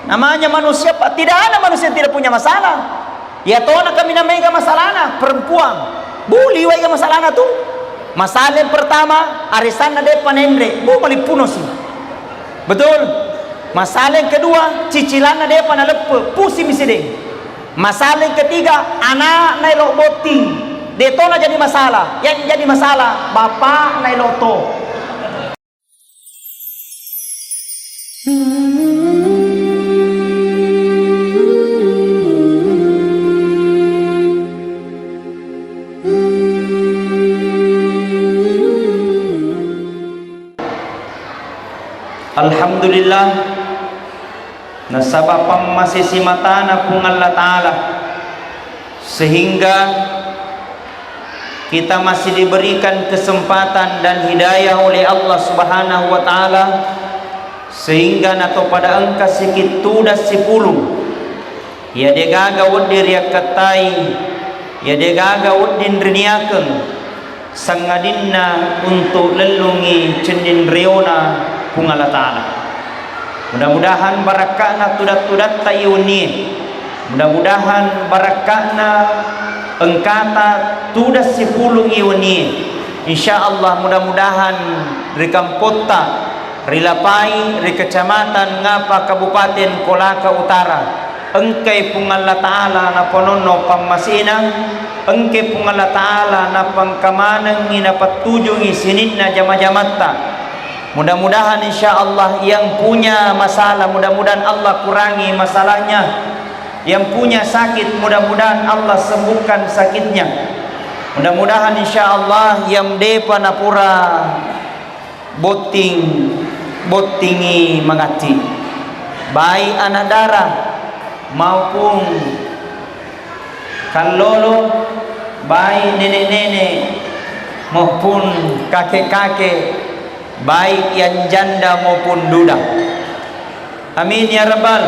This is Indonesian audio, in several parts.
Namanya manusia, Pak. Tidak ada manusia yang tidak punya masalah. Ya tona kami namanya masalah perempuan. Buli wai masalah tu. Masalah yang pertama, arisan de panendre, bu malipuno sih. Betul. Masalah yang kedua, cicilan de panalepe, pusing miside. Masalah yang ketiga, anak naik boting. Detona jadi masalah. Yang jadi masalah, bapak naik loto. Alhamdulillah nasabapam masih simatana kung Allah Ta'ala, sehingga kita masih diberikan kesempatan dan hidayah oleh Allah Subhanahu wa Ta'ala, sehingga nato pada angka sikit tudas 10 ya degaga wadir ya katai ya degaga wadin riniaken sangadinna untuk lelungi cendin riona kung Allah Ta'ala. Mudah-mudahan barakahna tudat-tudat tayuni, mudah-mudahan barakahna engkata tudas 10 iuni, insyaallah. Mudah-mudahan rikam kota rilapai ri kecamatan ngapa kabupaten Kolaka Utara engkai pung Allah Ta'ala na ponono pamasinang, engkai pung Allah Ta'ala na pangkamanang inapatujungi sinitna jama-jamatta. Mudah-mudahan insyaallah yang punya masalah, mudah-mudahan Allah kurangi masalahnya. Yang punya sakit, mudah-mudahan Allah sembuhkan sakitnya. Mudah-mudahan insyaallah yang depa napura botingi mangati, baik anak darah maupun kalolo, baik nenek-nenek maupun kakek-kakek, baik yang janda maupun duda. Amin ya rabbal,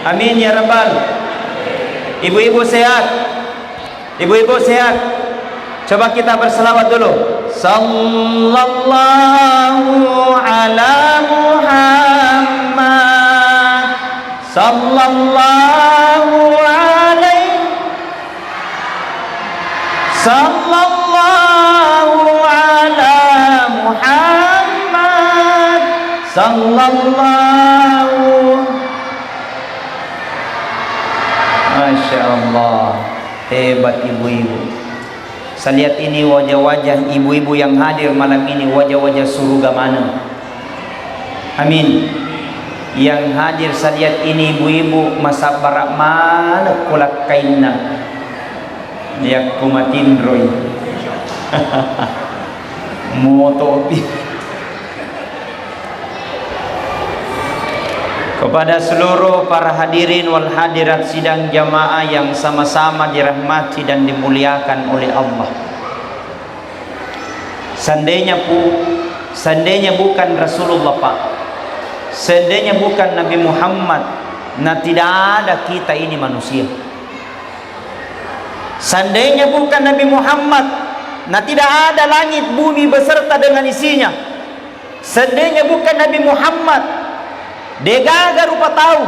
amin ya rabbal. Ibu-ibu sehat, ibu-ibu sehat. Coba kita berselawat dulu. Sallallahu ala Muhammad, sallallahu alaihi, sallallahu ala Muhammad, sallallahu. Masya Allah, hebat ibu-ibu. Saya lihat ini wajah-wajah ibu-ibu yang hadir malam ini, wajah-wajah surga mana? Amin. Yang hadir saya lihat ini ibu-ibu masa barak mana kulak kainna. Dia kumatin roy. Motopi. Kepada seluruh para hadirin wal hadirat sidang jamaah yang sama-sama dirahmati dan dimuliakan oleh Allah. Seandainya bukan Rasulullah Pak, seandainya bukan Nabi Muhammad, nah tidak ada kita ini manusia. Seandainya bukan Nabi Muhammad, nah tidak ada langit bumi beserta dengan isinya. Seandainya bukan Nabi Muhammad, degaga rupa tahu.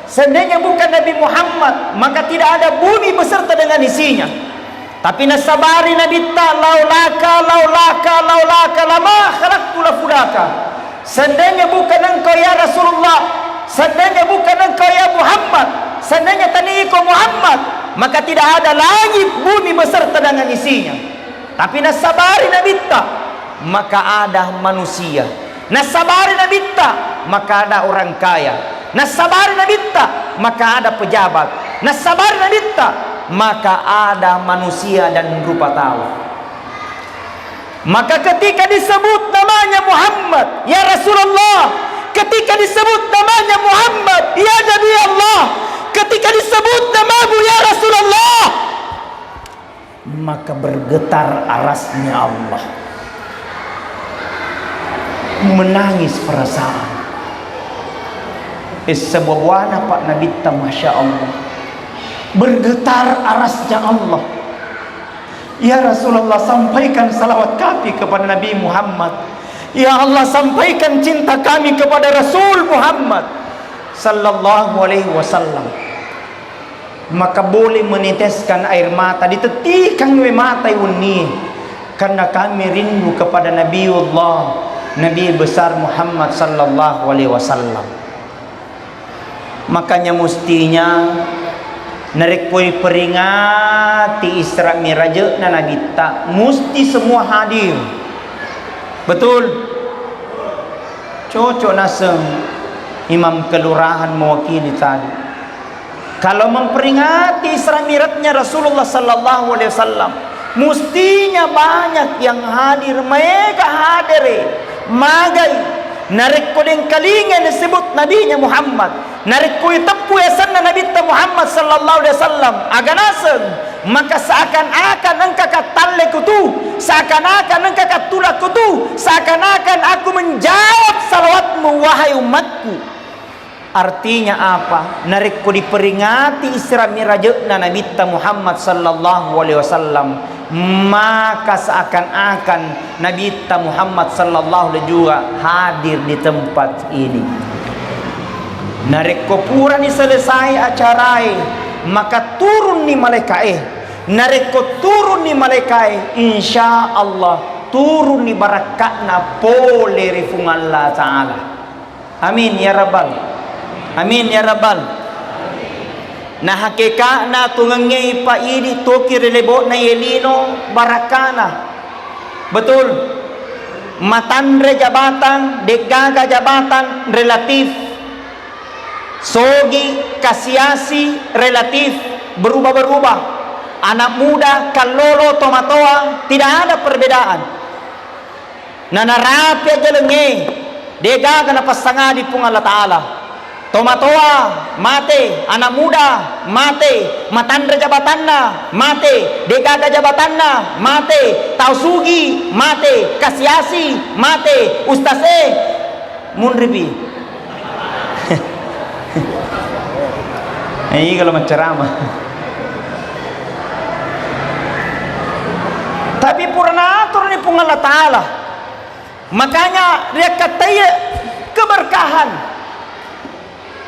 Seandainya bukan Nabi Muhammad, maka tidak ada bumi beserta dengan isinya. Tapi nasabari Nabi ta laulaka lama khalaqtu lafudaka. Seandainya bukan engkau ya Rasulullah, seandainya bukan engkau ya Muhammad, seandainya taniiko Muhammad, maka tidak ada langit bumi beserta dengan isinya. Tapi nasabari Nabi ta, maka ada manusia. Nasabari Nabi ta, maka ada orang kaya. Nasabari Nabi ta, maka ada pejabat. Nasabari Nabi ta, maka ada manusia dan rupa tahu. Maka ketika disebut namanya Muhammad, ya Rasulullah, ketika disebut namanya Muhammad, ya Nabi Allah, ketika disebut namamu ya Rasulullah, maka bergetar arasnya Allah, menangis perasaan. Sebuah wana Pak Nabi ta, Masya Allah, bergetar arasnya Allah. Ya Rasulullah, sampaikan salawat kami kepada Nabi Muhammad. Ya Allah, sampaikan cinta kami kepada Rasul Muhammad. sallallahu alaihi wasallam, maka boleh meneteskan air mata, ditetikkan oleh mata ini, karena kami rindu kepada Nabiullah, Nabi besar Muhammad sallallahu alaihi wasallam. Makanya mestinya narekoi peringati Isra Miraj na Nabi tak mesti semua hadir. Betul? Cocok nasem imam kelurahan mewakili tadi. Kalau memperingati Isra Mirajnya Rasulullah sallallahu alaihi wasallam, mestinya banyak yang hadir. Mereka hadir magai narik kodeng kalingan disebut nabinya Muhammad, narik koi tepu yasanna nabi Muhammad sallallahu alaihi wasallam aganasem, maka seakan-akan engkau katalle kutu, seakan-akan engkau katulak kutu, seakan-akan aku menjawab salawatmu wahai umatku. Artinya apa? Narik ko diperingati Isra Mirajna Nabi Muhammad sallallahu alaihi wasallam, maka seakan-akan Nabi Muhammad sallallahu alaihi juga hadir di tempat ini. Narik ko pura ni selesai acarai, maka turun ni malaikat. Narik ko turun ni malaikat, insya Allah turun ni barakatna pole rifung Allah Ta'ala. Amin ya Rabbal. Amin ya Rabbal. Na hakikat na tungangay pa ini toki relebo na yelino barakana. Betul. Matandre jabatan, degaga jabatan relatif. Sogi kasiasi relatif, berubah-berubah. Anak muda, kalolo, tomatoa, tidak ada perbedaan. Nanarapi aja lengi, degaga na pasangadi pung Allah Ta'ala. Tomatoa mate, anak muda mate, matandra jabatanna mate, degaga jabatanna mate, tausugi mate, kasiasi mate, ustase munribi. Ini kalau menceramah. Tapi purna atur ni pun Allah Ta'ala. Makanya dia katanya keberkahan.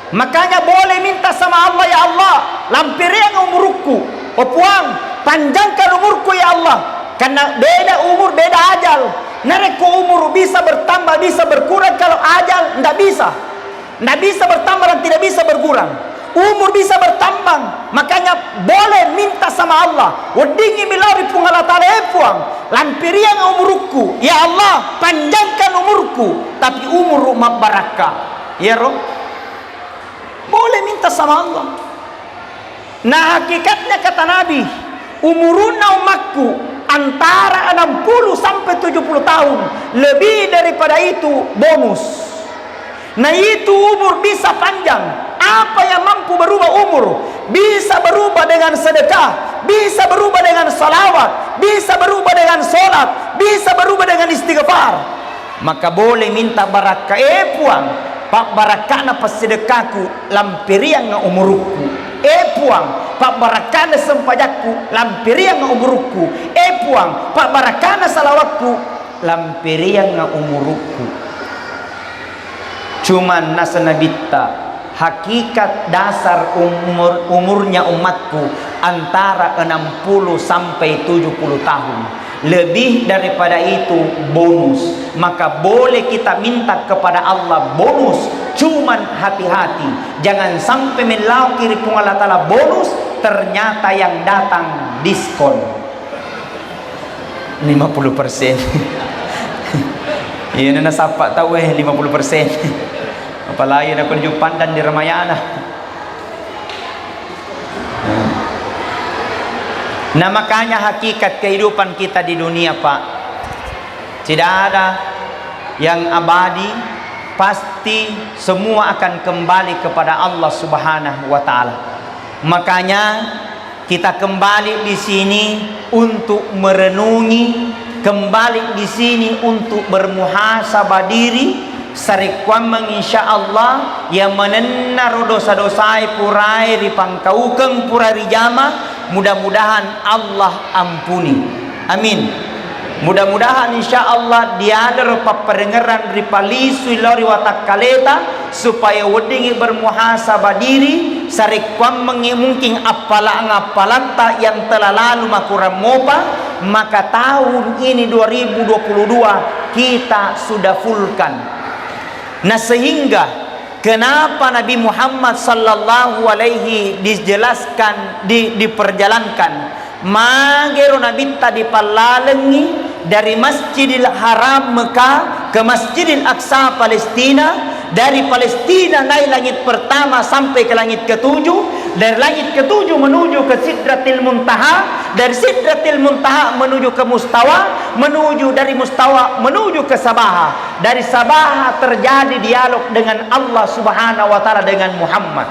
Makanya boleh minta sama Allah, ya Allah, lampirian umurku, puang, panjangkan umurku ya Allah. Karena beda umur, beda ajal. Nareku umur bisa bertambah, bisa berkurang. Kalau ajal tidak bisa. Tidak bisa bertambah dan tidak bisa berkurang. Umur bisa bertambah. Makanya boleh minta sama Allah. Wadingi milari pun Allah Ta'ala puang, lampirian umurku, ya Allah, panjangkan umurku. Tapi umur rumah barakah. Ya Roh. Boleh minta sama Allah. Nah hakikatnya kata Nabi, umuruna umatku antara 60 sampai 70 tahun. Lebih daripada itu bonus. Nah itu umur bisa panjang. Apa yang mampu berubah umur? Bisa berubah dengan sedekah, bisa berubah dengan salawat, bisa berubah dengan solat, bisa berubah dengan istighfar. Maka boleh minta barakah puang. Pak barakana pasedekahku lampirian nga umurku. Puang, pak barakana sempajakku lampirian nga umurku. Puang, pak barakana salawatku lampirian nga umurku. Cuman nasa nabita hakikat dasar umurnya umatku antara 60 sampai 70 tahun. Lebih daripada itu bonus. Maka boleh kita minta kepada Allah bonus. Cuman hati-hati, jangan sampai melauki ripung Allah Ta'ala bonus, ternyata yang datang diskon 50%. Iya na sapa tahu 50%. Apalagi nak kunjung pandan di Ramayana. Nah makanya hakikat kehidupan kita di dunia Pak, tidak ada yang abadi, pasti semua akan kembali kepada Allah Subhanahu wa Ta'ala. Makanya kita kembali di sini untuk merenungi, kembali di sini untuk bermuhasabah diri. Sarikwamang insyaallah yang menennar dosa-dosai purai ripangkaukeng purai jama, mudah-mudahan Allah ampuni. Amin. Mudah-mudahan insyaallah diadar paparengeran ripalisu lori watak kaleta supaya wedingi bermuhasabah diri sarekwam mungkin apalang-apalanta yang telah lalu makuram mopa, maka tahun ini 2022 kita sudah fullkan. Nah, sehingga kenapa Nabi Muhammad sallallahu alaihi dijelaskan diperjalankan magero Nabi tadi palalengi dari Masjidil Haram Mekah ke Masjidil Aqsa Palestina, dari Palestina naik langit pertama sampai ke langit ketujuh, dari langit ketujuh menuju ke Sidratil Muntaha, dari Sidratil Muntaha menuju ke Mustawa, dari Mustawa menuju ke Sabaha, dari Sabaha terjadi dialog dengan Allah Subhanahu wa taala dengan Muhammad.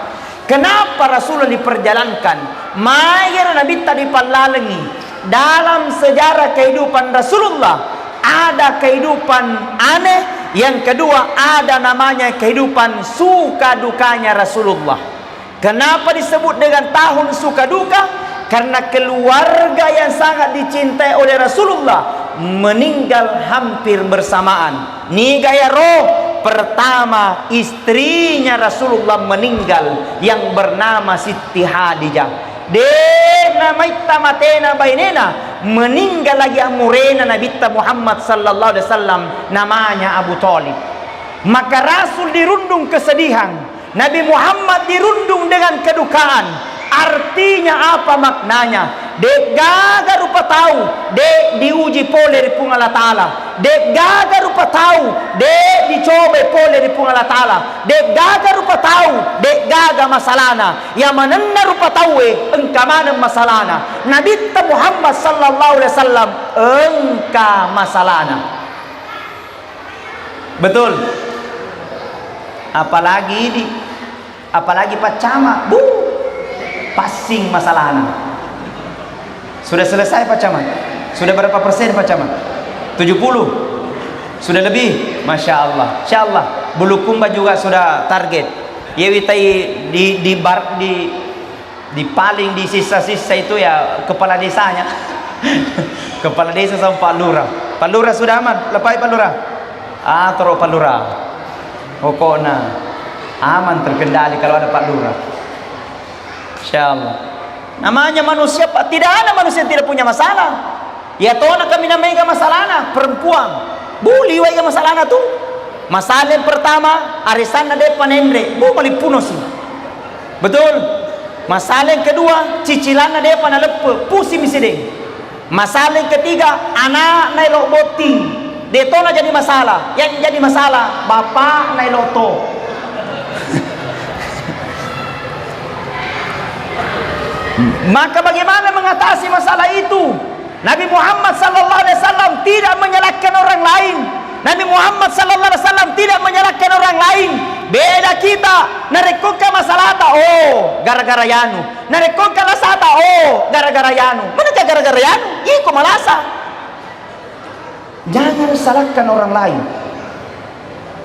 Kenapa Rasulullah diperjalankan? Mayar Nabi tadi palalengi dalam sejarah kehidupan Rasulullah ada kehidupan aneh, yang kedua ada namanya kehidupan suka dukanya Rasulullah. Kenapa disebut dengan tahun suka duka? Karena keluarga yang sangat dicintai oleh Rasulullah meninggal hampir bersamaan. Ni gaya roh pertama, istrinya Rasulullah meninggal yang bernama Siti Hadijah. Dena maita matena bainena, meninggal lagi amurena Nabi Muhammad sallallahu alaihi wasallam namanya Abu Thalib. Maka Rasul dirundung kesedihan, Nabi Muhammad dirundung dengan kedukaan. Artinya apa maknanya? Dek gaga rupa tahu, dek diuji pole di pung Allah Ta'ala. Dek gaga rupa tahu, dek dicoba pole di pung Allah Ta'ala. Dek gaga rupa tahu, dek gaga masalahna. Yang manenna rupa tahu engka mana masalahna. Nabi Muhammad sallallahu alaihi wasallam engka masalahna. Betul. Apalagi pacama, passing masalahnya. Sudah selesai Pak Camat? Sudah berapa persen Pak Camat? 70? Sudah lebih? Masya Allah. Insya Allah Bulukumba juga sudah target. Ya witai di paling di sisa-sisa itu ya kepala desanya. Kepala desa sama Pak Lurah. Pak Lurah sudah aman? Lepai Pak Lurah? Terus Pak Lurah pokoknya aman, terkendali kalau ada Pak Lurah. Insyaallah. Namanya manusia Pak, tidak ada manusia yang tidak punya masalah. Ya tona kami namanya masalahna perempuan. Buli wa masalahna tu. Masalah yang pertama arisana de panendre, malipuno sih. Betul. Masalah yang kedua cicilanna de panalepe, pusi misideng. Masalah yang ketiga anak nailo boting. De tona jadi masalah. Yang jadi masalah bapak nailo to. Maka bagaimana mengatasi masalah itu? Nabi Muhammad sallallahu alaihi wasallam tidak menyalahkan orang lain. Nabi Muhammad sallallahu alaihi wasallam tidak menyalahkan orang lain. Beda kita, narekoka masalah ta, gara-gara yanu. Narekoka lasata, gara-gara yanu. Mana gara-gara yanu? Iko malasa. Jangan salahkan orang lain.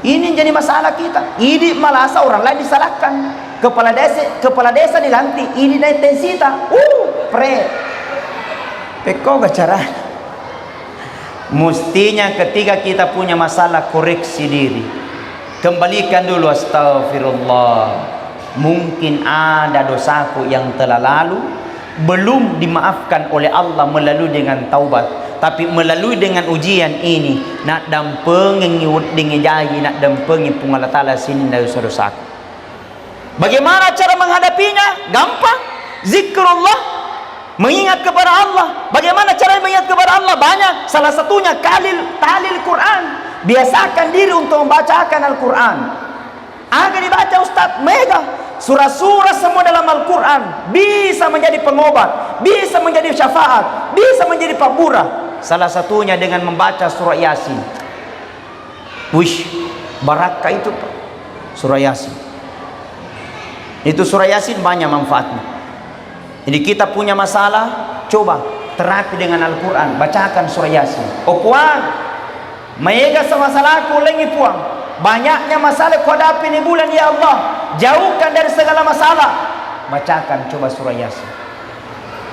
Ini jadi masalah kita. Ini malasa orang lain disalahkan. Kepala desa dilantik, ini naik tensita, peko cara. Mestinya ketika kita punya masalah koreksi diri, kembalikan dulu, astagfirullah. Mungkin ada dosaku yang telah lalu belum dimaafkan oleh Allah melalui dengan taubat, tapi melalui dengan ujian ini nak dampengi dengan jahi, nak dampengi pun Allah Ta'ala sini dari dosaku. Bagaimana cara menghadapinya? Gampang. Zikrullah, mengingat kepada Allah. Bagaimana cara mengingat kepada Allah? Banyak. Salah satunya tahlil Quran. Biasakan diri untuk membacakan Al-Quran. Agar dibaca Ustaz, mega. Surah-surah semua dalam Al-Quran bisa menjadi pengobat, bisa menjadi syafaat, bisa menjadi pabura. Salah satunya dengan membaca surah Yasin. Wish, barakah itu surah Yasin. Itu surah Yasin banyak manfaatnya. Jadi kita punya masalah, coba terapi dengan Al-Quran, bacakan surah Yasin. Puang, mega sama masalahku lengi puang. Banyaknya masalah kau hadapi ini bulan, ya Allah, jauhkan dari segala masalah. Bacakan coba surah Yasin.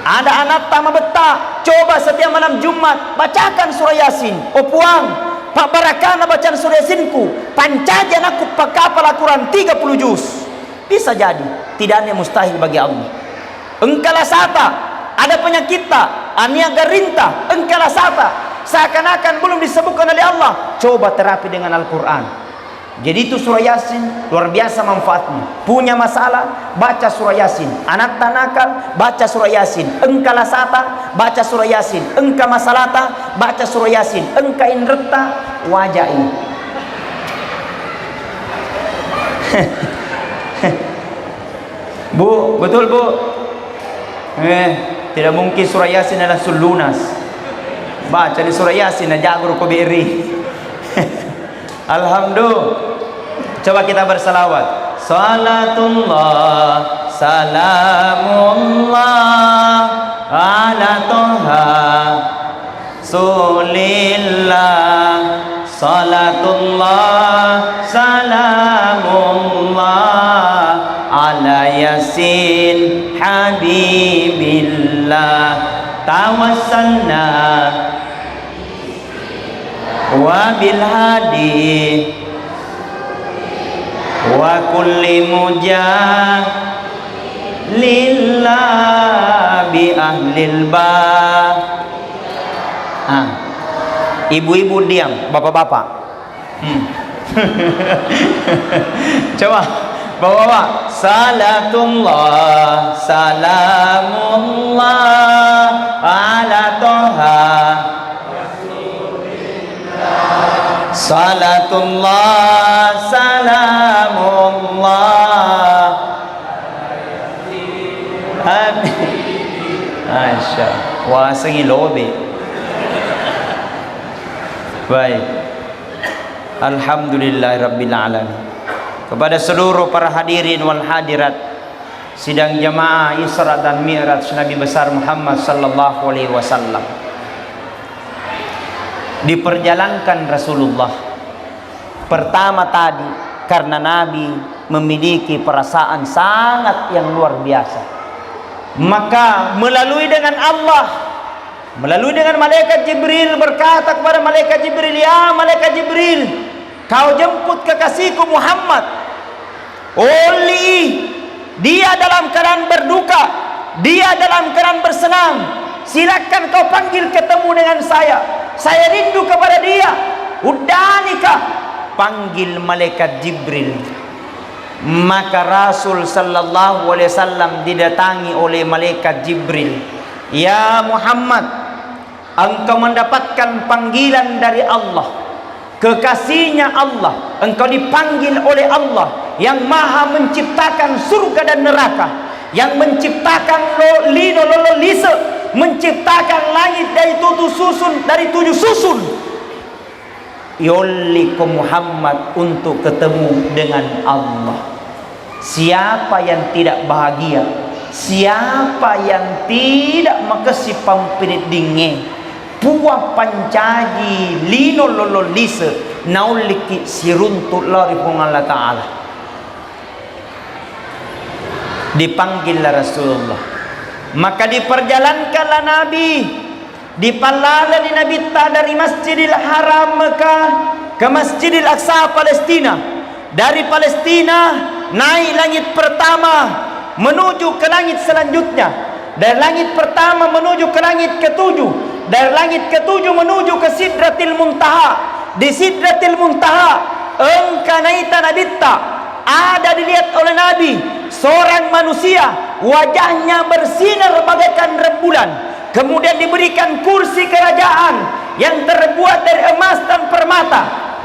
Ada anak tama beta, coba setiap malam Jumat bacakan surah Yasin. Oh puang, Pak Barakana bacaan surah Yasinku, pancajan aku pakapal Al-Quran 30 juz. Bisa jadi, tidak ada yang mustahil bagi Allah. Engkala sata, ada penyakit tak, ania garinta, engkala sata, seakan-akan belum disebutkan oleh Allah, coba terapi dengan Al-Quran. Jadi itu surah Yasin luar biasa manfaatnya. Punya masalah, baca surah Yasin. Anak tanakal, baca surah Yasin. Engka lasata, baca surah Yasin. Engka masalata, baca surah Yasin. Engka inreta, wajai. Bu, betul bu? Tidak mungkin surah Yasin adalah sulunas. Baca di surah Yasin aja guru KBRI. Alhamdulillah. Coba kita bersalawat. Salatullah, salamullah ala toha sulillah. Salatullah, salamullah ala yasin habibillah. Tawassalna wa bil hadi wa kulli lillah bi ahlil ba. Ibu-ibu diam, bapak-bapak. Coba bapak-bapak. Salatullah, salamullah ala toha. Salatullah, salamullah. Masya wah sengi lobe. Baik, alhamdulillahirabbil alamin. Kepada seluruh para hadirin wal hadirat sidang jamaah Isra dan Mi'raj Nabi besar Muhammad sallallahu alaihi wasallam, diperjalankan Rasulullah. Pertama tadi karena Nabi memiliki perasaan sangat yang luar biasa, maka melalui dengan Allah, melalui dengan malaikat Jibril berkata kepada malaikat Jibril, ya malaikat Jibril, kau jemput kekasihku Muhammad. Oli dia dalam keadaan berduka, dia dalam keadaan bersenang. Silakan kau panggil ketemu dengan saya rindu kepada dia. Udah nikah, panggil malaikat Jibril. Maka Rasul sallallahu alaihi wasallam didatangi oleh malaikat Jibril. Ya Muhammad, engkau mendapatkan panggilan dari Allah, kekasihnya Allah. Engkau dipanggil oleh Allah yang maha menciptakan surga dan neraka, yang menciptakan lino lolo lise, menciptakan langit dari 7 susun. Yolliku Muhammad untuk ketemu dengan Allah. Siapa yang tidak bahagia, siapa yang tidak makasih pampirit dinge, puah pancaji lino lolo lise nauliki siruntuk lari Allah Ta'ala. Dipanggillah Rasulullah, maka diperjalankanlah Nabi, dipalala di Nabi dari Masjidil Haram Mekah ke Masjidil Aqsa Palestina. Dari Palestina naik langit pertama menuju ke langit selanjutnya. Dari langit pertama menuju ke langit ketujuh. Dari langit ketujuh menuju ke Sidratil Muntaha. Di Sidratil Muntaha engkanaita nabita, ada dilihat oleh Nabi seorang manusia, wajahnya bersinar bagaikan rembulan. Kemudian diberikan kursi kerajaan yang terbuat dari emas dan permata,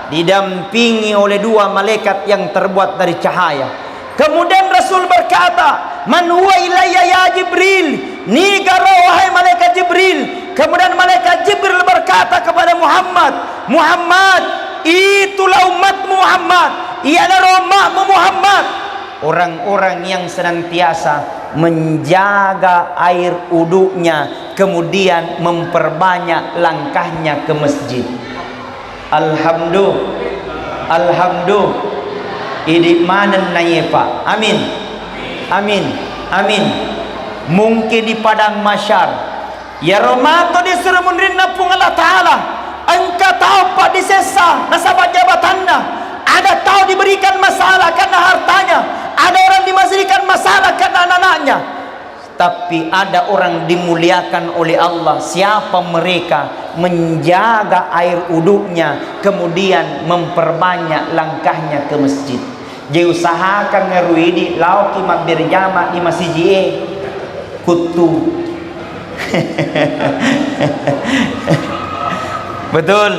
didampingi oleh 2 malaikat yang terbuat dari cahaya. Kemudian Rasul berkata, man huwa ilayya ya Jibril, nigara wahai malaikat Jibril. Kemudian malaikat Jibril berkata kepada Muhammad, Muhammad, itulah umat Muhammad, ialah umatmu Muhammad, orang-orang yang senantiasa menjaga air uduknya, kemudian memperbanyak langkahnya ke masjid. Alhamdulillah, ini mana nanya Pak? Amin, amin, amin. mungkin di padang masyar ya romato disuruh munrinna pung Allah Ta'ala engkau tahu pak disesa nasabah jabatannya, ada tahu diberikan masalah karena hartanya, ada orang diberikan masalah karena anak-anaknya, tapi ada orang dimuliakan oleh Allah. Siapa mereka? Menjaga air uduknya, kemudian memperbanyak langkahnya ke masjid. Dia usahakan ngeruidi lauki mampir jama di masjid kutu. Betul.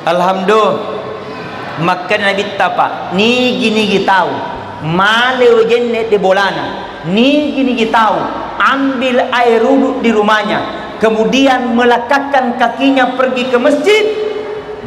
Alhamdulillah. Maka Nabi tapa ni gini tahu maleu jennet di bolana ni gini tahu ambil air wuduk di rumahnya, kemudian melekatkan kakinya pergi ke masjid,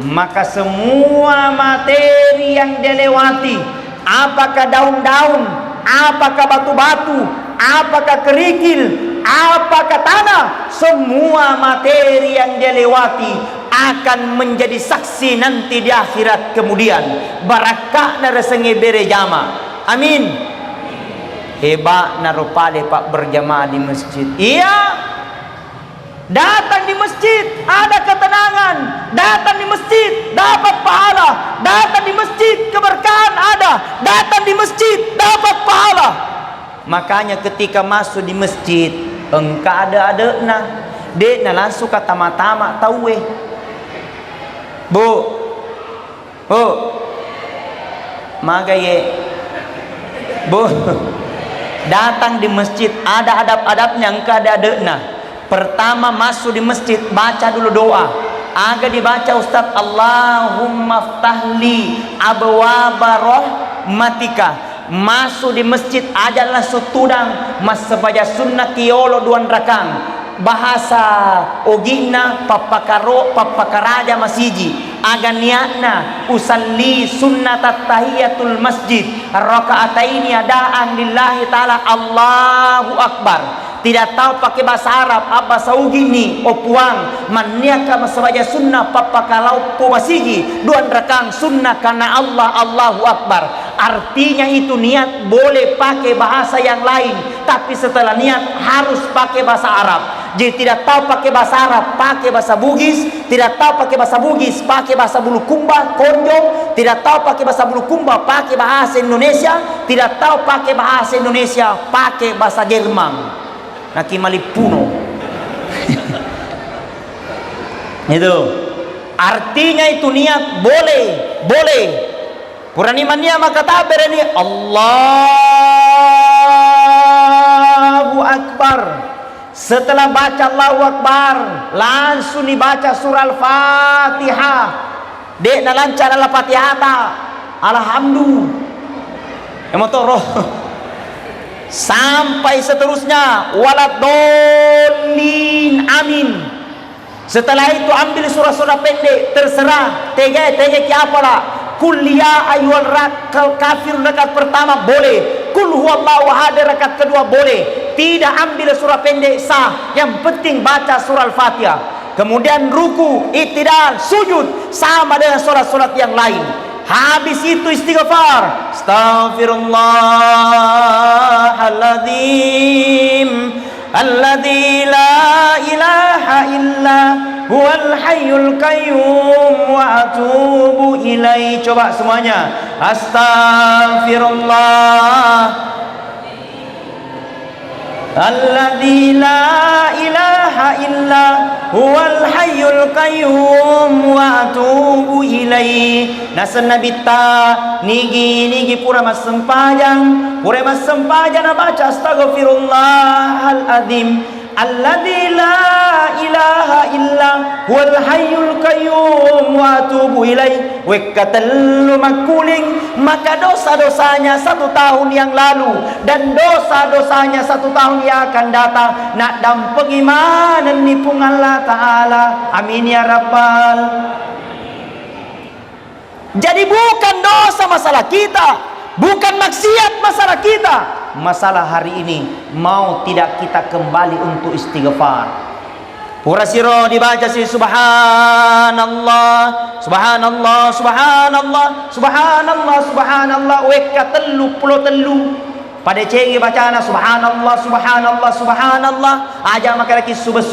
maka semua materi yang dilewati, apakah daun-daun, apakah batu-batu, apakah kerikil, apakah tanah, semua materi yang dilewati akan menjadi saksi nanti di akhirat. Kemudian barakah naresengi bere jama. Amin. Hebat narupale pak berjamaah di masjid. Iya, datang di masjid ada ketenangan, datang di masjid dapat pahala, datang di masjid keberkahan ada, datang di masjid dapat pahala. Makanya ketika masuk di masjid engkau ada nah dek na langsung kata tama tahu bu magaye bu datang di masjid ada adab-adabnya, engkau ada nah. Pertama masuk di masjid baca dulu doa. Agak dibaca Ustaz, Allahumma ftahli abwaba rahmatika. Masuk di masjid adalah sutudang mas sebaja sunnah kiolo duan rakang. Bahasa ogina papakaraja masiji. Aga niatna usalli sunnat tahiyatul masjid rakaataini adaan lillahi ta'ala Allahu akbar. Tidak tahu pakai bahasa Arab apa saugini opuang maniaka masabaja sunnah papakalau pobasigi duan rakang sunnah karena Allah Allahu akbar. Artinya itu niat boleh pakai bahasa yang lain, tapi setelah niat harus pakai bahasa Arab. Jadi tidak tahu pakai bahasa Arab, pakai bahasa Bugis. Tidak tahu pakai bahasa Bugis, pakai bahasa Bulukumba, Konjong. Tidak tahu pakai bahasa Bulukumba, pakai bahasa Indonesia. Tidak tahu pakai bahasa Indonesia, pakai bahasa Jerman. Naki malipuno. Itu artinya itu niat boleh. Purani mania maka taber ini Allahu Akbar. Setelah baca Allahu Akbar, langsung dibaca surah Al-Fatihah. Dek na lancar Al-Fatihah ta. Alhamdulillah. Emotoroh. Sampai seterusnya waladolin amin. Setelah itu ambil surah-surah pendek, terserah tega apa lah. Kul ya ayyuhal kafir rakaat pertama boleh, kul huwallahu ahad rakaat kedua boleh. Tidak ambil surah pendek sah, yang penting baca surah Al-Fatihah. Kemudian ruku, i'tidal, sujud sama dengan surat-surat yang lain. Habis itu istighfar, astaghfirullahaladzim alladzi la ilaha illa huwal hayyul qayyum wa atubu ilaihi. Coba semuanya, astaghfirullah alladzi la ilaha illa huwal hayyul qayyum wa atubu ilaihi. Nasa nabita nigi pura masempajang na baca astaghfirullahal azim alladzi la ilaha illa huwal hayyul qayyum wa atubu ilaihi. Wekatelu makuling, maka dosa-dosanya 1 tahun yang lalu dan dosa-dosanya 1 tahun yang akan datang nak dampeng imanan nipung Allah Ta'ala. Amin ya Rabbal. Jadi bukan dosa masalah kita, bukan maksiat masalah kita. Masalah hari ini mau tidak kita kembali untuk istighfar. Pura siro dibaca si subhanallah, subhanallah, subhanallah, subhanallah, subhanallah. Weka telu pulau telu pada cengi bacana subhanallah subhanallah subhanallah aja maka lagi subah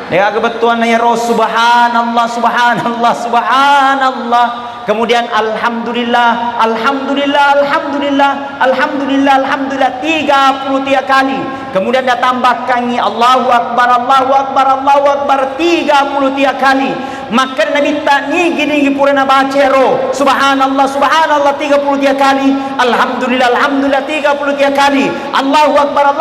dia kebetulan ya roh subhanallah subhanallah subhanallah. Kemudian alhamdulillah alhamdulillah alhamdulillah alhamdulillah alhamdulillah 33 kali. Kemudian dia tambahkan Allahu akbar Allahu akbar Allahu akbar 33 kali. Maka Nabi tak ni gini purana baca ro subhanallah subhanallah 33 kali, alhamdulillah alhamdulillah 33 kali, Allahu akbar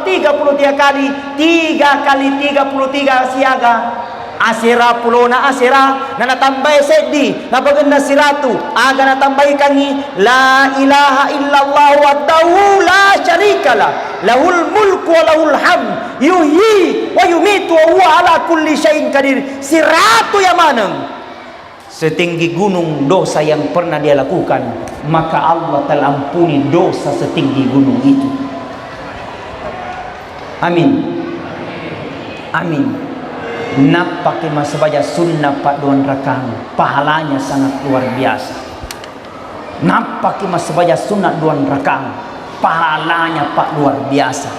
33 kali, 3 kali 33 siaga asira pulona asira nana tambah sedih na baganda siratu aga na tambahkan ni la ilaha illallah wahdahu la syarikalah lahul mulku wa lahul hamd yuhyi wa yumitu wa huwa ala kulli syai'in qadir. Siratu yang mana setinggi gunung dosa yang pernah dia lakukan, maka Allah telah ampuni dosa setinggi gunung itu. Amin amin. Nampaknya masa baca sunnah pak duan rakang pahalanya sangat luar biasa. Nampaknya masa baca sunnah duan rakang pahalanya pak luar biasa.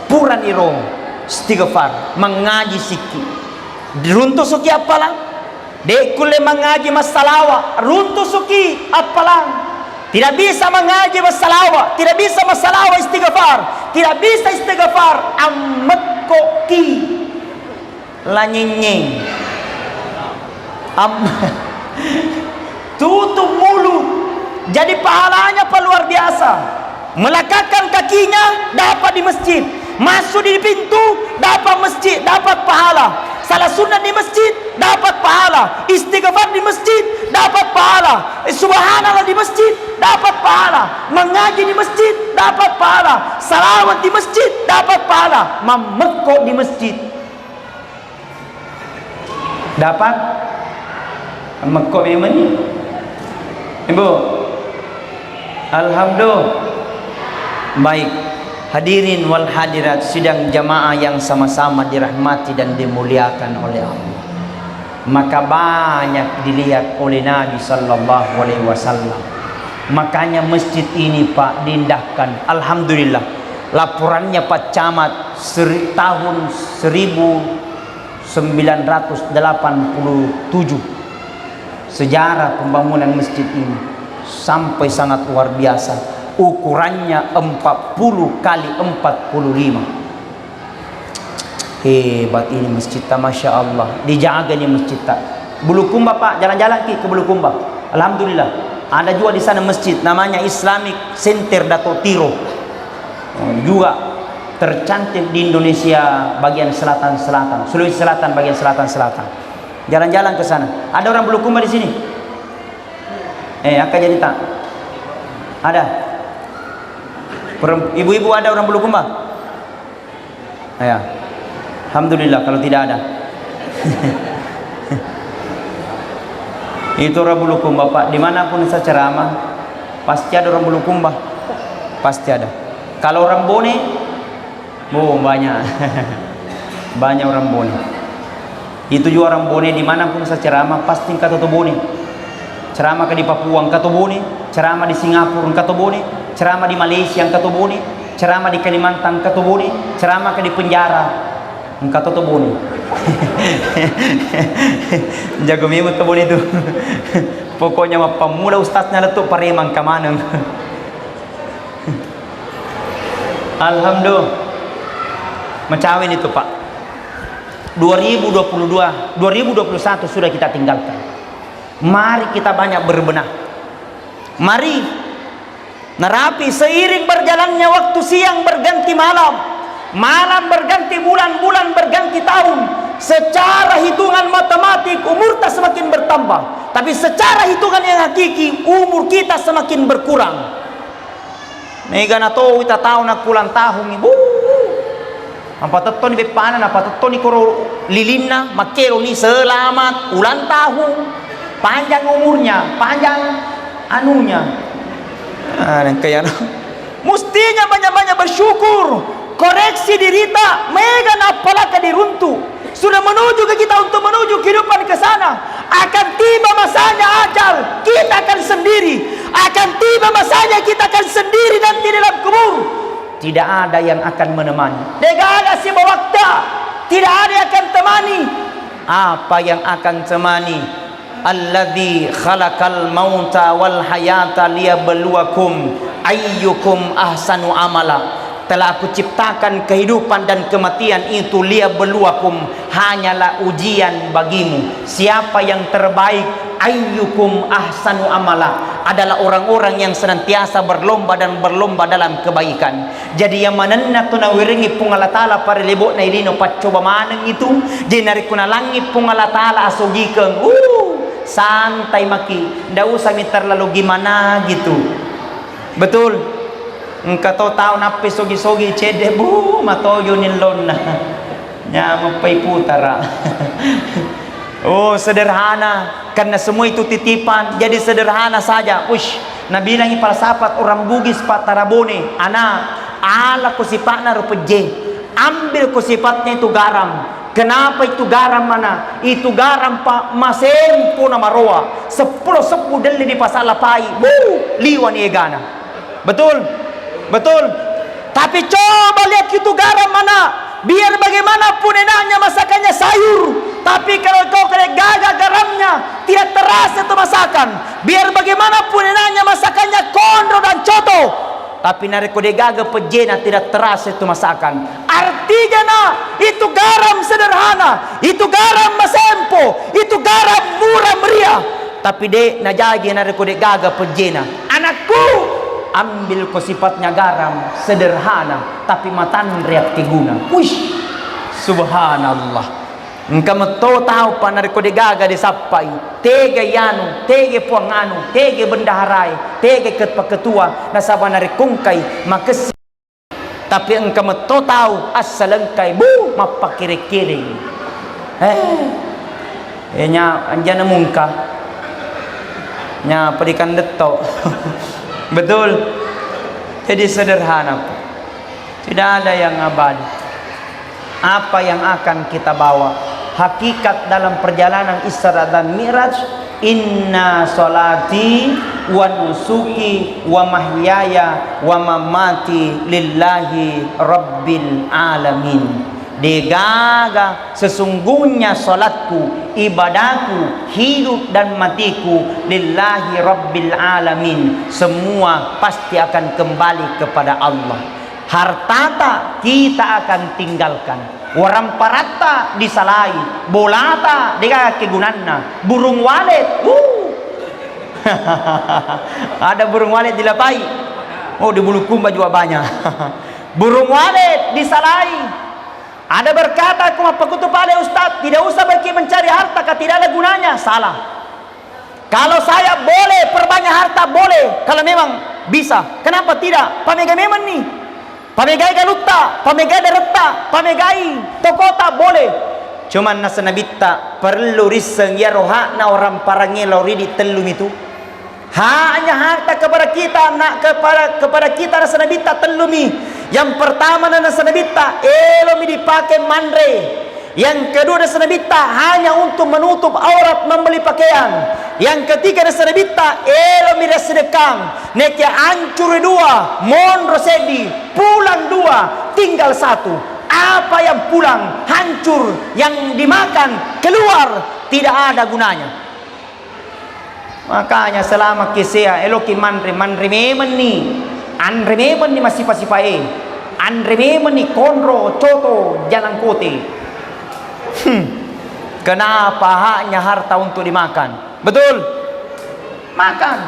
Puran iro istighfar mengaji sikit runtuh suki apalang dekule mengaji masalawa runtuh suki apalang. Tidak bisa mengaji masalawa, tidak bisa masalawa istighfar, tidak bisa istighfar amat koki lanying tutup mulut. Jadi pahalanya apa luar biasa. Melangkahkan kakinya dapat di masjid, masuk di pintu dapat masjid, dapat pahala. Salah sunat di masjid dapat pahala, istighfar di masjid dapat pahala, subhanallah di masjid dapat pahala, mengaji di masjid dapat pahala, salawat di masjid dapat pahala, memekok di masjid dapat mekok memang ni. Ibu alhamdulillah. Baik hadirin wal hadirat sidang jamaah yang sama-sama dirahmati dan dimuliakan oleh Allah, maka banyak dilihat oleh Nabi sallallahu alaihi wasallam. Makanya masjid ini Pak diindahkan, alhamdulillah. Laporannya Pak Camat tahun 1987 sejarah pembangunan masjid ini sampai sangat luar biasa. Ukurannya 40 kali 45. Hebat ini masjid, masya Allah. Dijaga nih masjid tak. Bulukumba Pak, jalan-jalan ke Bulukumba. Alhamdulillah. Ada juga di sana masjid namanya Islamic Center Dato Tiro. Juga tercantik di Indonesia bagian selatan-selatan, Sulawesi Selatan bagian selatan-selatan. Jalan-jalan ke sana. Ada orang Bulukumba di sini? Akan jadi tak? Ada. Ibu-ibu ada orang Bulukumba? Ya. Alhamdulillah kalau tidak ada. Itu orang Bulukumba Pak. Dimanapun saya ceramah pasti ada orang Bulukumba. Pasti ada. Kalau orang Bone, banyak. Banyak orang Bone. Itu juga orang Bone, dimanapun saya ceramah pasti kata tu Bone. Ceramah ke di Papua kata Bone, ceramah di Singapura kata Bone, ceramah di Malaysia kata Bone, ceramah di Kalimantan kata Bone, ceramah ke di penjara kata Bone. Jago memang tu Bone itu. Pokoknya mah pemula ustaznya letuk paremang ke mana. Alhamdulillah. Macawin itu Pak. 2022, 2021 sudah kita tinggalkan. Mari kita banyak berbenah. Mari nerapi seiring berjalannya waktu, siang berganti malam, malam berganti bulan, bulan berganti tahun. Secara hitungan matematik umur tak semakin bertambah, tapi secara hitungan yang hakiki umur kita semakin berkurang. Nega na to kita tahu nak pulang tahun ibu. Apa tetto ni bepanan, apa tetto ni koro lilinna, makero ni selamat ulang tahun, panjang umurnya, panjang anunya. Kayak mestinya banyak-banyak bersyukur, koreksi diri tak, mega napalaka diruntuh. Sudah menuju ke kita untuk menuju kehidupan ke sana. Akan tiba masanya ajal, kita akan sendiri. Akan tiba masanya kita akan sendiri nanti dalam kubur. Tidak ada yang akan menemani. Degala si bawakta. Tidak ada yang akan temani. Apa yang akan temani? Alladzi khalaqal mauta wal hayata liyabluwakum ayyukum ahsanu amala. Telah aku ciptakan kehidupan dan kematian itu liyabluwakum, hanyalah ujian bagimu. Siapa yang terbaik? Ayyukum ahsanu amala, adalah orang-orang yang senantiasa berlomba dan berlomba dalam kebaikan. Jadi yang mananna tunawiringi pung Allah Ta'ala para lebok na ilino pacoba manang itu jenari kuna langit pung Allah Ta'ala asogikeng. Santai maki, ndak usah terlalu gimana gitu. Betul. Engkau tahu nape sogi-sogi cede bu matoyo nilon na nya mapai putara. Oh sederhana, karena semua itu titipan, jadi sederhana saja. Ush, Nabi bilang falsafat orang Bugis Pak Tarabone, anak ala ko sifatnya rupeje, ambil ko sifatnya itu garam. Kenapa itu garam mana? Itu garam Pak masempo na maroa 10 deli di pasal lapai liwan egana. Betul? Betul. Tapi coba lihat itu garam mana? Biar bagaimanapun enaknya masakannya sayur, tapi kalau kau kena gagal garamnya tidak terasa itu masakan. Biar bagaimanapun enaknya masakannya kondro dan coto, tapi nariko de gagal pejena tidak terasa itu masakan. Artinya nah, itu garam sederhana, itu garam masempo, itu garam murah meriah, tapi de najagi nariko de gagal pejena. Anakku, ambil ko sifatnya garam sederhana tapi matan reak tiguna. Wish, subhanallah. Engkau meto tahu panar ko degaga disapai tege yanu tege puanganu tege bendaharai tege ketua nasabanari kungkai makesi. Tapi engkau meto tahu asalengkai bu mapakiri-kiri nya anjana mungka nya pedikan detok. Betul. Jadi sederhana, tidak ada yang abadi. Apa yang akan kita bawa? Hakikat dalam perjalanan Isra dan Mi'raj, inna solati wa nusuki wa mahyaya wa mamati lillahi rabbil alamin. Degaga, sesungguhnya salatku, ibadahku, hidup dan matiku lillahi rabbil alamin, semua pasti akan kembali kepada Allah. Hartata kita akan tinggalkan, waram parata disalai, bolata degaga kegunanna, burung walet ada burung walet dilapai, oh di Bulukumba juga banyak. Burung walet disalai. Ada berkata, aku pakutu pale Ustaz, tidak usah bagi mencari harta, tidak ada gunanya. Salah. Kalau saya boleh perbanyak harta, boleh. Kalau memang bisa. Kenapa tidak? Pamegai memang nih. Pamegai galutta, pamegai daretta, pamegai tokota, boleh. Cuman nasa nabita, perlu riseng ya roha na orang parangnya lauri di telum itu. Hanya harta kepada kita, nak kepada kita nasa nabita telumi. Yang pertama nasa nabita elomi dipakai mandre. Yang kedua nasa nabita hanya untuk menutup aurat membeli pakaian. Yang ketiga nasa nabita elomi sedekang. Nekya hancur dua, mondro sedi, pulang dua, tinggal satu. Apa yang pulang hancur, yang dimakan keluar, tidak ada gunanya. Makanya selama kisah eloki mandre memen nih. Andre memang ni masih pasipae. Andre memang ni konro coto jalan kote. Kenapa hanya harta untuk dimakan? Betul? Makan.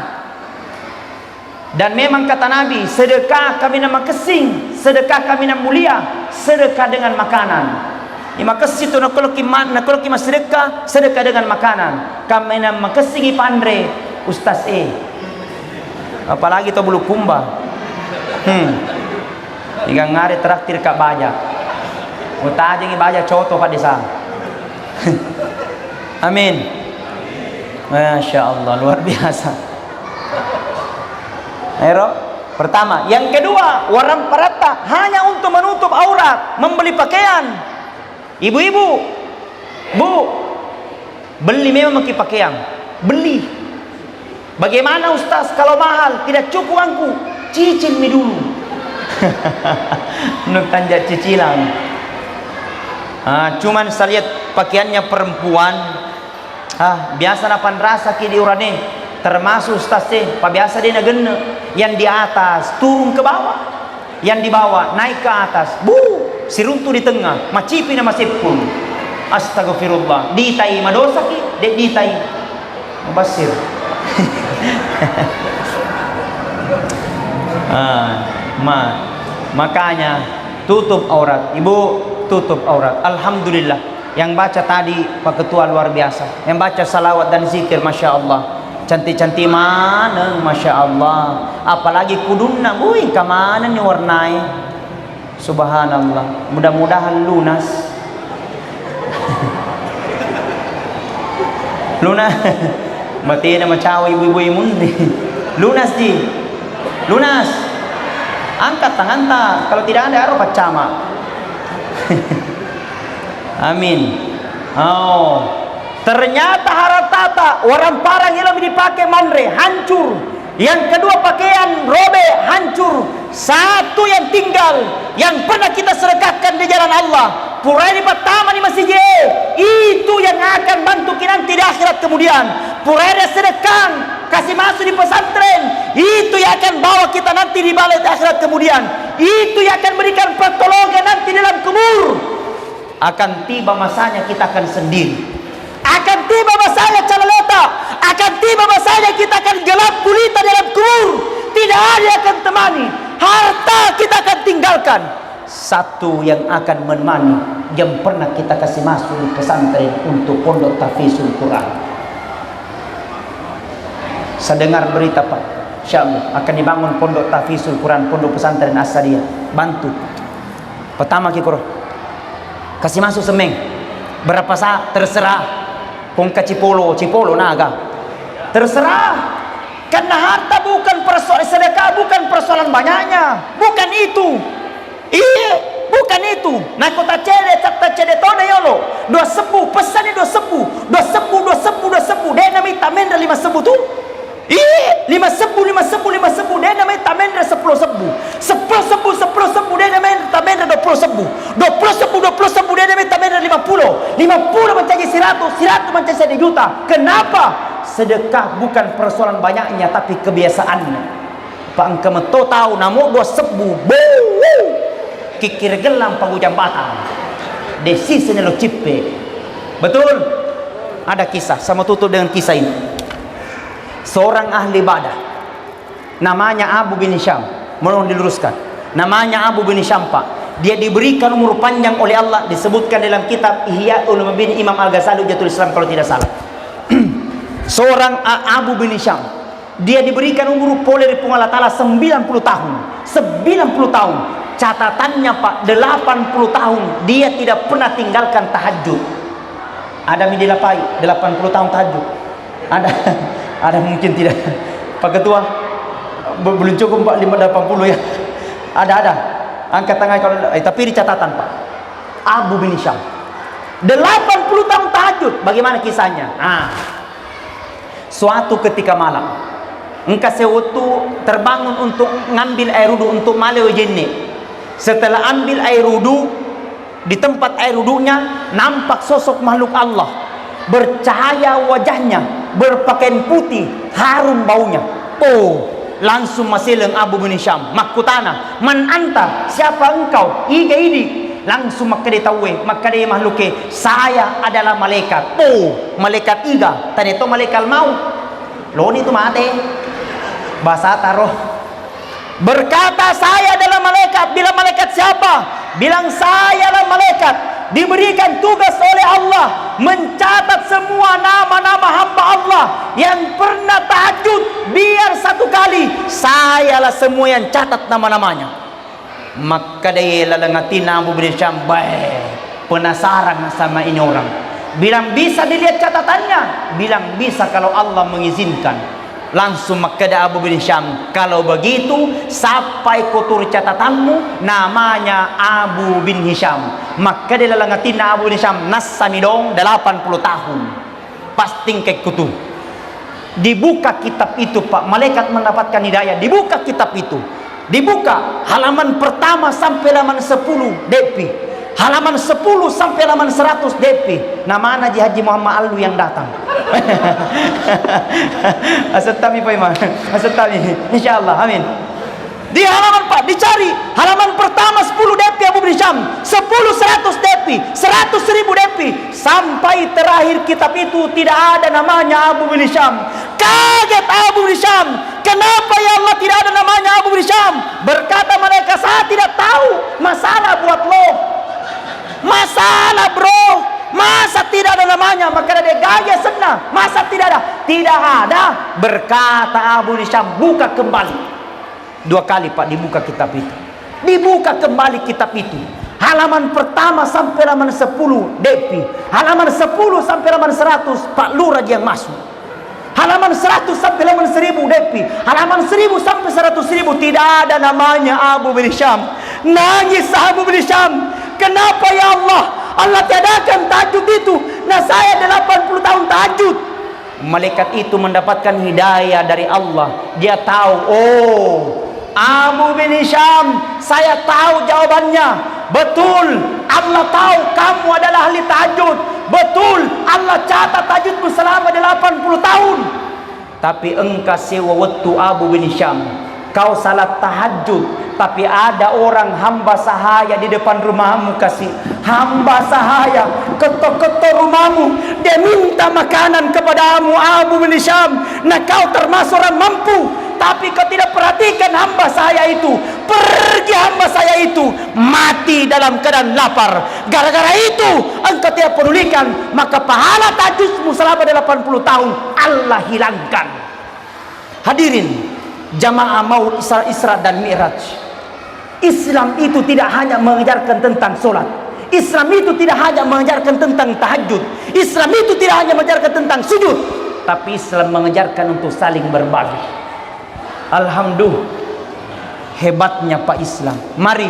Dan memang kata Nabi, sedekah kami nama kesing, sedekah kami nama mulia, sedekah dengan makanan. Ima kesih tu nak kalau kita sedekah, sedekah dengan makanan. Kami nama kesing ipandre Ustaz apalagi tu Bulukumba. Hingga ngari traktir kak baja. Uta aja ngi baja coto pada desa. Amin. Masya Allah, luar biasa. Ero, pertama. Yang kedua, waram parata hanya untuk menutup aurat, membeli pakaian. Ibu-ibu, bu, beli memang pakai pakaian, beli. Bagaimana Ustaz kalau mahal? Tidak cukup uangku. Cicil mi dulu. Nuk tanjak cicilan. Cuman saya lihat pakaiannya perempuan. Biasa napan rasa ki diurane. Termasuk Ustaz biasa dia nagena. Yang di atas turun ke bawah. Yang di bawah naik ke atas. Siruntu di tengah. Macipi na masipun. Astagfirullah. Ditai madosa ki. Dek ditai. Basir. Makanya tutup aurat. Ibu, tutup aurat. Alhamdulillah. Yang baca tadi Pak Ketua luar biasa. Yang baca salawat dan zikir, Masya Allah. Cantik-cantik mana, Masya Allah. Apalagi kudunna, kemana nih warnai. Subhanallah. Mudah-mudahan lunas. Lunas. Mati nama cawe ibu-ibu imundi. Lunas di. Lunas. Angkat tangan tak. Kalau tidak ada arah pacama. Amin. Ternyata haratata orang parang yang lebih dipakai mandre hancur. Yang kedua pakaian robe hancur. Satu yang tinggal yang pernah kita sedekahkan di jalan Allah. Purai di pertama di masjid itu yang akan bantu kita nanti di akhirat kemudian. Purai sedekah kasih masuk di pesantren itu yang akan bawa kita nanti di balik akhirat kemudian. Itu yang akan berikan pertolongan nanti dalam kubur. Akan tiba masanya kita akan sendiri. Akan tiba masanya calaleta. Akan tiba masanya kita akan gelap gulita dalam kubur. Tidak ada yang akan temani. Harta kita akan tinggalkan. Satu yang akan menemani yang pernah kita kasih masuk di pesantren untuk pondok tahfizul Quran. Saya dengar berita Pak, insyaallah akan dibangun pondok tahfizul Quran, pondok pesantren As-Sadiyah. Bantu. Pertama kikoro kasih masuk semeng. Berapa saat terserah. Kongka Cipolo naga. Terserah. Karena harta bukan persoalan sedekah, bukan persoalan banyaknya. Bukan itu. Iya, bukan itu. Nah kota cede, cakta cede tona yolo. 2 sebu, pesannya 2 sebu. 2 sebu, 2 sebu, 2 sebu. Dia namanya tamendra 5 sebu tu. Iya, 5 sebu, 5 sebu, 5 sebu. Dia namanya tamendra 10 sebu. 10 sebu, 10 sebu. Dia namanya tamendra 20 sebu. 20 sebu, 20 sebu. Dia namanya tamendra 50. 50 mencapai 100, 100 mencapai 1 juta. Kenapa? Sedekah bukan persoalan banyaknya, tapi kebiasaannya. Pak engkau tahu namun 2 sebu. Kikir gelam pagu jambatan. Desisnya lo cipe. Betul? Ada kisah. Sama tutup dengan kisah ini. Seorang ahli ibadah. Namanya Abu bin Hisham. Mohon diluruskan. Namanya Abu bin Hisham Pak. Dia diberikan umur panjang oleh Allah. Disebutkan dalam kitab Ihya Ulumuddin Imam Al-Ghazali Hujjatul Islam kalau tidak salah. Seorang Abu bin Hisham. Dia diberikan umur oleh Allah Ta'ala 90 tahun. 90 tahun. Catatannya Pak, 80 tahun dia tidak pernah tinggalkan tahajud. Ada mi dilapai 80 tahun tahajud. Ada mungkin tidak. Pak Ketua belum cukup Pak 580 ya. Ada. Angkat tangan kalau tapi di catatan Pak. Abu bin Hisham 80 tahun tahajud. Bagaimana kisahnya? Suatu ketika malam engkau sewaktu terbangun untuk ngambil air wudu untuk malewi jenne. Setelah ambil air wudu, di tempat air wudunya nampak sosok makhluk Allah, bercahaya wajahnya, berpakaian putih, harum baunya. Langsung masileng Abu bin Hisham, makutana, man anta, siapa engkau? Iga ini. Langsung maka dia tahu, maka dia makhluknya, saya adalah malaikat. Malaikat iga, tadi itu malaikat mau. Loni itu mati. Bahasa taruh. Berkata saya adalah malaikat. Bilang malaikat siapa? Bilang saya adalah malaikat. Diberikan tugas oleh Allah mencatat semua nama-nama hamba Allah yang pernah tahajud. Biar satu kali saya lah semua yang catat nama-namanya. Maka dia lalengatin Abu bin Hisham. Penasaran sama ini orang. Bilang bisa dilihat catatannya. Bilang bisa kalau Allah mengizinkan. Langsung maka Abu bin Hisham, kalau begitu sampai kotor catatanmu namanya Abu bin Hisham. Maka dia lalangatin Abu bin Hisham nasami dong 80 tahun. Pasti kayak kutu. Dibuka kitab itu, Pak. Malaikat mendapatkan hidayah. Dibuka kitab itu. Dibuka halaman pertama sampai halaman 10 DP. Halaman 10 sampai halaman 100 DP. Nama Haji Muhammad Alwi yang datang. Asatami Pak Imam. Asatami. Insyaallah. Amin. Di halaman Pak dicari halaman pertama 10 DP Abu bin Hisham, 10 100 DP, 100.000 DP, sampai terakhir kitab itu tidak ada namanya Abu bin Hisham. Kaget Abu bin Hisham, kenapa ya Allah tidak ada namanya Abu bin Hisham? Berkata mereka, saya tidak tahu, masalah buat lo, masalah bro, masa tidak ada namanya? Maka dia gaya senang, masa tidak ada? Tidak ada. Berkata Abu bin Hisham, buka kembali. 2 kali Pak dibuka kitab itu. Dibuka kembali kitab itu. Halaman pertama sampai halaman 10 DP. Halaman 10 sampai halaman 100 Pak Lurah yang masuk. Halaman 100 sampai halaman 1000 DP. Halaman 1000 sampai 100.000 tidak ada namanya Abu bin Hisham. Nangis Abu bin Hisham. Kenapa ya Allah? Allah tiadakan tahajud itu. Nah saya 80 tahun tahajud. Malaikat itu mendapatkan hidayah dari Allah. Dia tahu, oh, Abu bin Hisham, saya tahu jawabannya. Betul, Allah tahu kamu adalah ahli tahajud. Betul, Allah catat tahajudmu selama 80 tahun. Tapi engkau sewa waktu Abu bin Hisham. Kau salat tahajud, tapi ada orang hamba sahaya di depan rumahmu, kasih hamba sahaya ketok-ketok rumahmu, dia minta makanan kepadamu Abu bin Hisham. Nah kau termasuk orang mampu, tapi kau tidak perhatikan hamba saya itu. Pergi hamba saya itu mati dalam keadaan lapar. Gara-gara itu engkau tidak pedulikan, maka pahala tahajudmu selama 80 tahun Allah hilangkan. Hadirin jamaah maut Isra dan Mi'raj. Islam itu tidak hanya mengajarkan tentang solat. Islam itu tidak hanya mengajarkan tentang tahajud. Islam itu tidak hanya mengajarkan tentang sujud, tapi Islam mengajarkan untuk saling berbagi. Alhamdulillah, hebatnya Pak Islam. Mari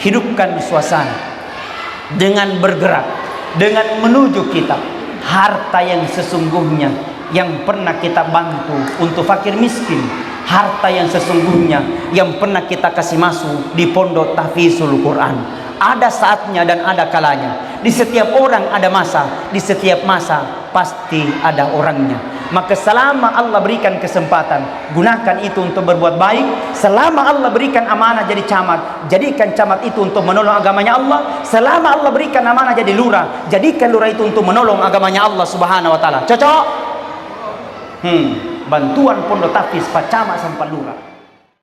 hidupkan suasana dengan bergerak, dengan menuju kitab harta yang sesungguhnya yang pernah kita bantu untuk fakir miskin, harta yang sesungguhnya yang pernah kita kasih masuk di pondok tahfizul Quran. Ada saatnya dan ada kalanya. Di setiap orang ada masa, di setiap masa pasti ada orangnya. Maka selama Allah berikan kesempatan, gunakan itu untuk berbuat baik. Selama Allah berikan amanah jadi camat, jadikan camat itu untuk menolong agamanya Allah. Selama Allah berikan amanah jadi lurah, jadikan lurah itu untuk menolong agamanya Allah Subhanahu wa taala. Cocok? Bantuan pondok tahfiz Pak Camat sampai lurah.